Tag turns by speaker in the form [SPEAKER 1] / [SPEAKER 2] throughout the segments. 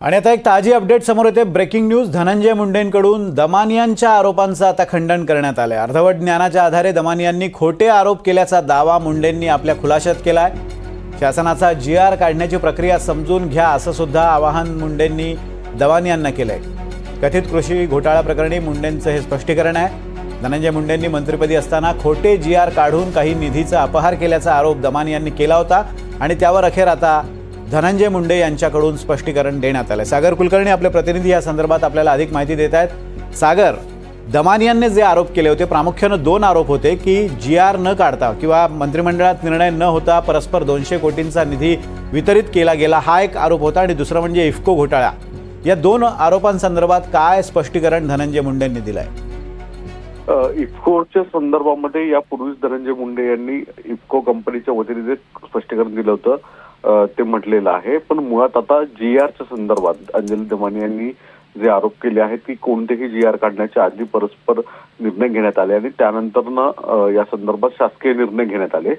[SPEAKER 1] आणि आता एक ताजी अपडेट समोर येते। Breaking news. धनंजय मुंडेंकडून दमानियांच्या आरोपांचं आता खंडन करण्यात आलंय। अर्धवट ज्ञानाच्या आधारे दमानियांनी खोटे आरोप केल्याचा दावा मुंडेंनी आपल्या खुलाशात केलाय। शासनाचा GR काढण्याची प्रक्रिया समजून घ्या असं सुद्धा आवाहन मुंडेंनी दमानियांना केलंय। कथित कृषी घोटाळा प्रकरणी मुंडेंचं हे स्पष्टीकरण आहे। धनंजय मुंडेंनी मंत्रिपदी असताना खोटे GR काढून काही निधीचा अपहार केल्याचा आरोप दमानियांनी केला होता आणि त्यावर अखेर आता धनंजय मुंडे यांच्याकडून स्पष्टीकरण देण्यात आले। सागर कुलकर्णी आपले प्रतिनिधी या संदर्भात आपल्याला अधिक माहिती देत आहेत। सागर, दमानियांनी जे आरोप केले होते प्रामुख्याने दोन आरोप होते की GR न काढता किंवा मंत्रिमंडळात निर्णय न होता परस्पर 200 कोटींचा निधी वितरित केला गेला, हा एक आरोप होता आणि दुसरा म्हणजे इफ्को घोटाळा। या दोन आरोपांसंदर्भात काय स्पष्टीकरण धनंजय मुंडेंनी दिलंय?
[SPEAKER 2] इफ्कोच्या संदर्भामध्ये यापूर्वीच धनंजय मुंडे यांनी इफ्को कंपनीच्या वतीने जे स्पष्टीकरण दिलं होतं ते म्हटलेलं आहे। पण मुळात आता GRच्या संदर्भात अंजली दमानिया यांनी जे आरोप केले आहेत की कोणतेही GR काढण्याच्या आधी परस्पर निर्णय घेण्यात आले आणि त्यानंतर या संदर्भात शासकीय निर्णय घेण्यात आले।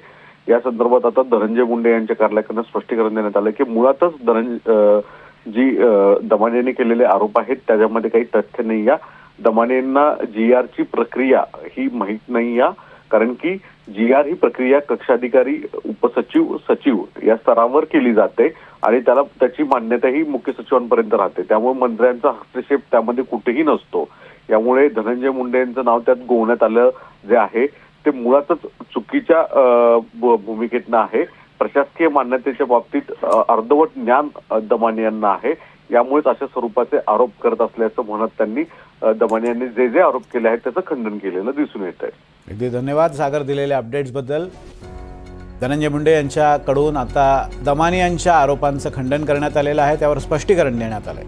[SPEAKER 2] या संदर्भात आता धनंजय मुंडे यांच्या कार्यालयाकडून स्पष्टीकरण देण्यात आलं की मुळातच दमानियांनी केलेले आरोप आहेत त्याच्यामध्ये काही तथ्य नाही। या दमानियांना GRची प्रक्रिया ही माहीत नाही या, कारण की GR ही प्रक्रिया कक्षाधिकारी, उपसचिव, सचिव या स्तरावर केली जाते आणि त्याची मान्यता ही मुख्य सचिवांपर्यंत राहते। त्यामुळे मंत्र्यांचा हस्तक्षेप त्यामध्ये कुठेही नसतो। यामुळे धनंजय मुंडे यांचं नाव त्यात गोवण्यात आलं जे आहे ते मुळातच चुकीच्या भूमिकेतनं आहे। प्रशासकीय मान्यतेच्या बाबतीत अर्धवट ज्ञान दमानियांना आहे। यामुळेच अशा स्वरूपाचे आरोप करत असल्याचं म्हणत त्यांनी दमानियांनी जे आरोप केले आहेत त्याचं खंडन केलेलं दिसून येत आहे।
[SPEAKER 1] अगदी धन्यवाद सागर दिलेल्या अपडेट्सबद्दल। धनंजय मुंडे यांच्याकडून आता दमानियांच्या आरोपांचं खंडन करण्यात आलेलं आहे, त्यावर स्पष्टीकरण देण्यात आलंय।